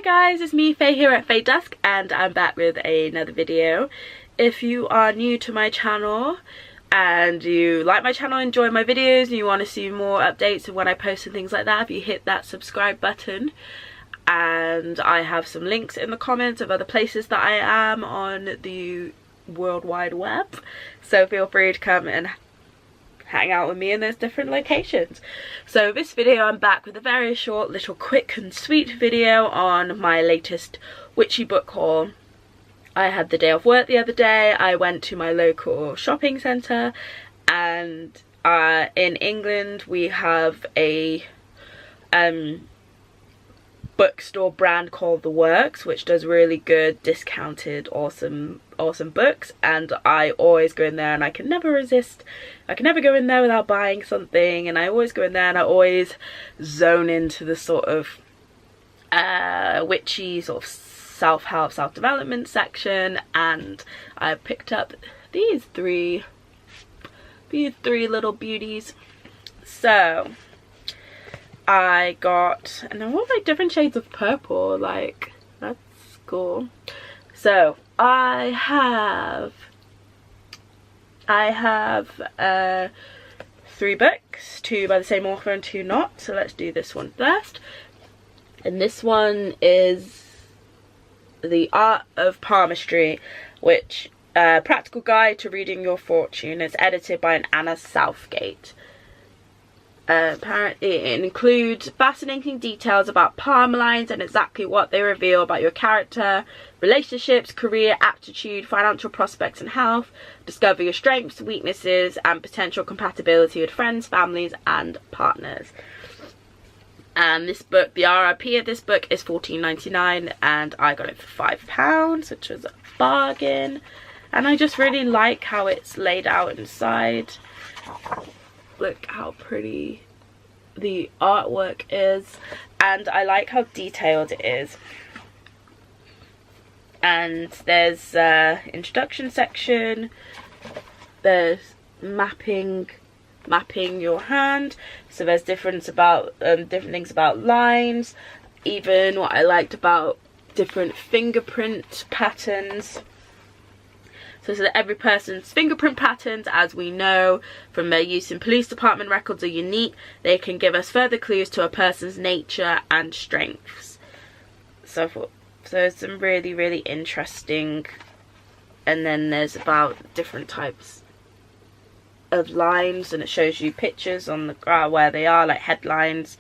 guys, it's me Faye here at Faye Dusk, and I'm back with another video. If you are new to my channel and you like my channel, enjoy my videos, and you want to see more updates of when I post and things like that, if you hit that subscribe button. And I have some links in the comments of other places that I am on the World Wide Web, so feel free to come and hang out with me in those different locations. So this video, I'm back with a very short little quick and sweet video on my latest Witchy book haul. I had the day off work the other day. I went to my local shopping centre, and in England we have a bookstore brand called The Works, which does really good discounted awesome books, and I always go in there and I can never resist. I can never go in there without buying something, and I always go in there and I always zone into the sort of witchy sort of self-help, self-development section, and I picked up these three little beauties. So I got, and they're all like different shades of purple, like that's cool. So I have 3 books, 2 by the same author and 2 not, so let's do this one first. And this one is The Art of Palmistry, which practical guide to reading your fortune. It's edited by an Anna Southgate. Apparently it includes fascinating details about palm lines and exactly what they reveal about your character, relationships, career, aptitude, financial prospects and health. Discover your strengths, weaknesses and potential compatibility with friends, families and partners. And this book, the RRP of this book is £14.99, and I got it for £5, which was a bargain. And I just really like how it's laid out inside. Look how pretty the artwork is, and I like how detailed it is. And there's introduction section, there's mapping your hand, so there's different things about lines, even what I liked about different fingerprint patterns. So that every person's fingerprint patterns, as we know from their use in police department records, are unique. They can give us further clues to a person's nature and strengths. So it's some really interesting. And then there's about different types of lines, and it shows you pictures on the where they are, like headlines.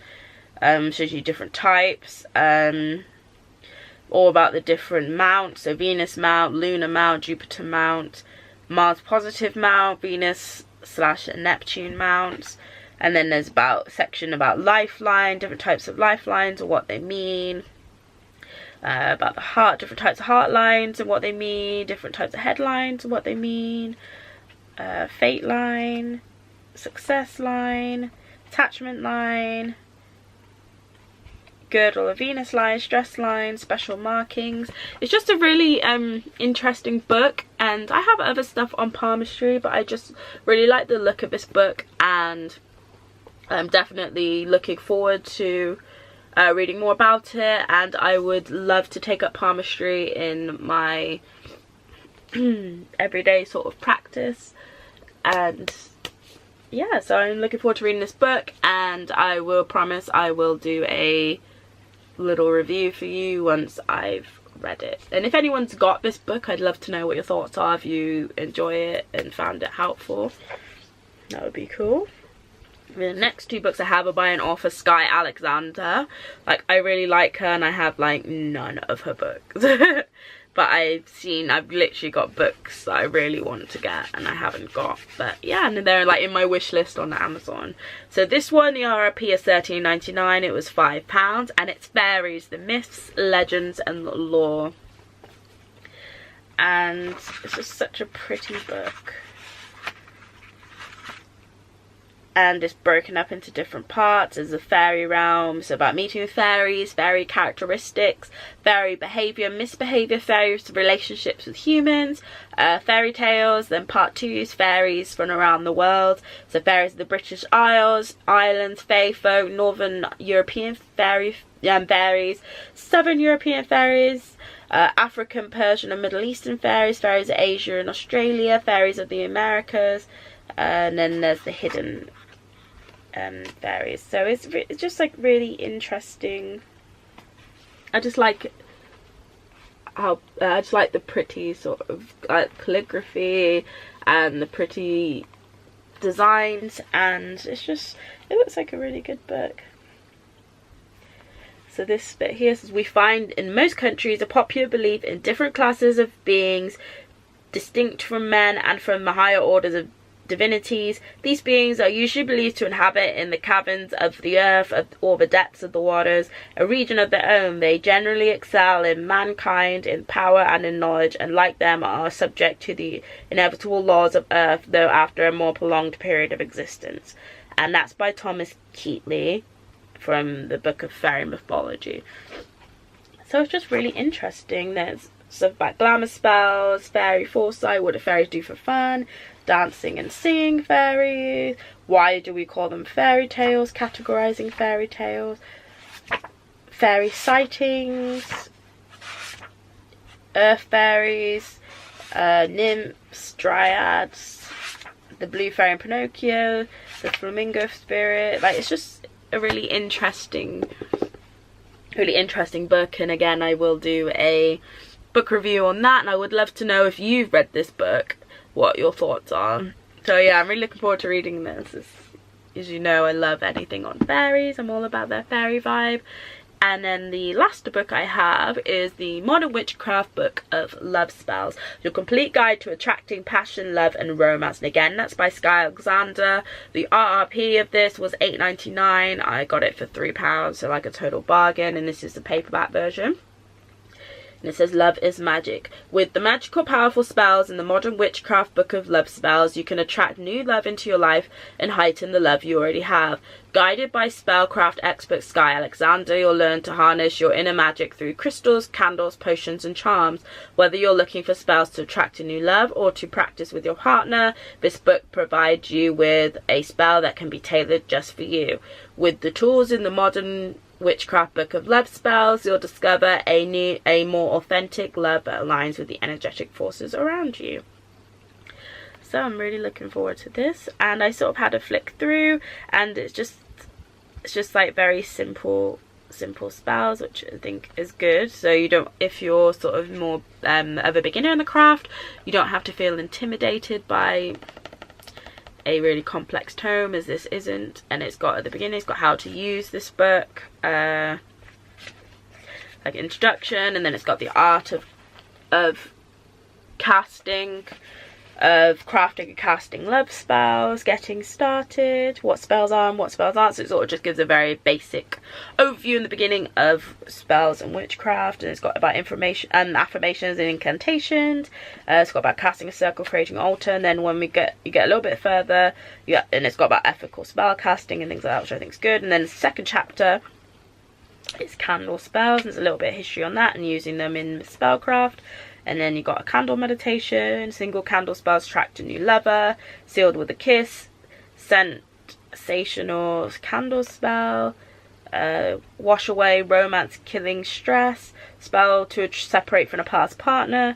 Shows you different types. All about the different mounts, so Venus mount, Lunar mount, Jupiter mount, Mars positive mount, Venus / Neptune mounts, and then there's a section about lifeline, different types of lifelines or what they mean, about the heart, different types of heart lines and what they mean, different types of headlines and what they mean, fate line, success line, attachment line, girdle of Venus line, stress line, special markings. It's just a really interesting book, and I have other stuff on palmistry, but I just really like the look of this book, and I'm definitely looking forward to reading more about it. And I would love to take up palmistry in my everyday sort of practice. And yeah, so I'm looking forward to reading this book, and I will promise I will do a little review for you once I've read it. And if anyone's got this book, I'd love to know what your thoughts are, if you enjoy it and found it helpful. That would be cool. The next 2 books I have are by an author, Sky Alexander. Like, I really like her, and I have like none of her books. But I've literally got books that I really want to get and I haven't got. But yeah, and they're like in my wish list on Amazon. So this one, the RRP is £13.99. It was £5, and it's fairies, the myths, legends and lore. And it's just such a pretty book. and it's broken up into different parts. There's a fairy realm, so about meeting with fairies, fairy characteristics, fairy behaviour, misbehaviour, fairies relationships with humans, fairy tales. Then part 2 is fairies from around the world, so fairies of the British Isles, islands, fae folk, northern European fairies, southern European fairies, African, Persian and Middle Eastern fairies, fairies of Asia and Australia, fairies of the Americas, and then there's the hidden fairies. So it's just like really interesting. I just like how I just like the pretty sort of calligraphy and the pretty designs, and it looks like a really good book. So this bit here says, we find in most countries a popular belief in different classes of beings distinct from men and from the higher orders of divinities. These beings are usually believed to inhabit in the caverns of the earth or the depths of the waters, a region of their own. They generally excel in mankind, in power and in knowledge, and like them are subject to the inevitable laws of earth, though after a more prolonged period of existence. And that's by Thomas Keatley from the Book of Fairy Mythology. So it's just really interesting. There's stuff about glamour spells, fairy foresight, what do fairies do for fun, dancing and singing fairies, why do we call them fairy tales, categorizing fairy tales, fairy sightings, earth fairies, nymphs, dryads, the blue fairy in Pinocchio, the flamingo spirit. Like, it's just a really interesting book, and again I will do a book review on that, and I would love to know if you've read this book, what your thoughts are. So yeah, I'm really looking forward to reading this. As you know, I love anything on fairies. I'm all about their fairy vibe. And then the last book I have is the Modern Witchcraft Book of Love Spells, your complete guide to attracting passion, love and romance. And again, that's by Sky Alexander. The RRP of this was £8.99. I got it for £3, so like a total bargain, and this is the paperback version. And it says, love is magic. With the magical, powerful spells in the Modern Witchcraft Book of Love Spells, you can attract new love into your life and heighten the love you already have. Guided by spellcraft expert Sky Alexander, you'll learn to harness your inner magic through crystals, candles, potions and charms. Whether you're looking for spells to attract a new love or to practice with your partner, this book provides you with a spell that can be tailored just for you. With the tools in the Modern Witchcraft Book of Love Spells, you'll discover a more authentic love that aligns with the energetic forces around you. So I'm really looking forward to this, and I sort of had a flick through, and it's just like very simple spells, which I think is good. So you don't, if you're sort of more of a beginner in the craft, you don't have to feel intimidated by a really complex tome, as this isn't. And it's got, at the beginning, it's got how to use this book, like introduction, and then it's got the art of casting, of crafting and casting love spells, getting started, what spells are and what spells aren't. So it sort of just gives a very basic overview in the beginning of spells and witchcraft, and it's got about information and affirmations and incantations. It's got about casting a circle, creating an altar, and then when you get a little bit further, and it's got about ethical spell casting and things like that, which I think is good. And then the second chapter is candle spells, and there's a little bit of history on that and using them in spellcraft. And then you got a candle meditation, single candle spells attract a new lover, sealed with a kiss, sensational candle spell, wash away romance killing stress, spell to separate from a past partner,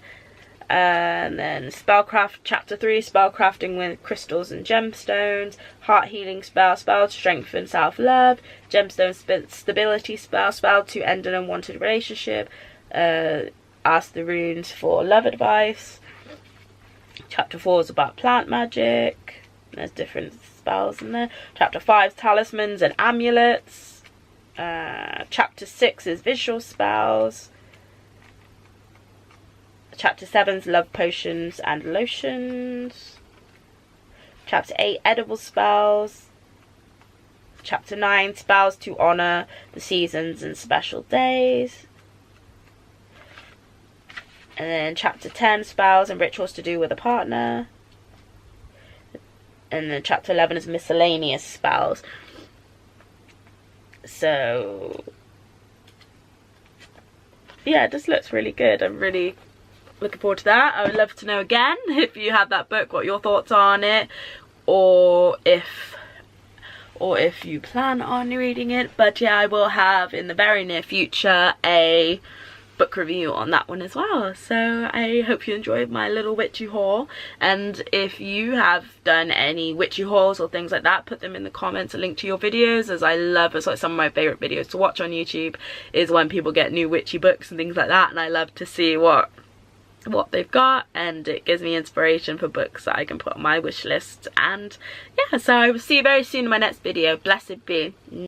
and then spellcraft chapter 3, spellcrafting with crystals and gemstones, heart healing spell, spell to strengthen self-love, gemstone stability spell, spell to end an unwanted relationship, ask the runes for love advice. Chapter 4 is about plant magic. There's different spells in there. Chapter 5 is talismans and amulets. Chapter 6 is visual spells. Chapter 7 is love potions and lotions. Chapter 8, edible spells. Chapter 9, spells to honour the seasons and special days. And then chapter 10, spells and rituals to do with a partner. and then chapter 11 is miscellaneous spells. So yeah, this looks really good. I'm really looking forward to that. I would love to know again if you have that book, what your thoughts are on it, or if you plan on reading it. But yeah, I will have in the very near future a book review on that one as well. So I hope you enjoyed my little witchy haul, and if you have done any witchy hauls or things like that, put them in the comments, a link to your videos, as I love, it's like some of my favorite videos to watch on YouTube is when people get new witchy books and things like that, and I love to see what they've got, and it gives me inspiration for books that I can put on my wish list. And yeah, so I will see you very soon in my next video. Blessed be.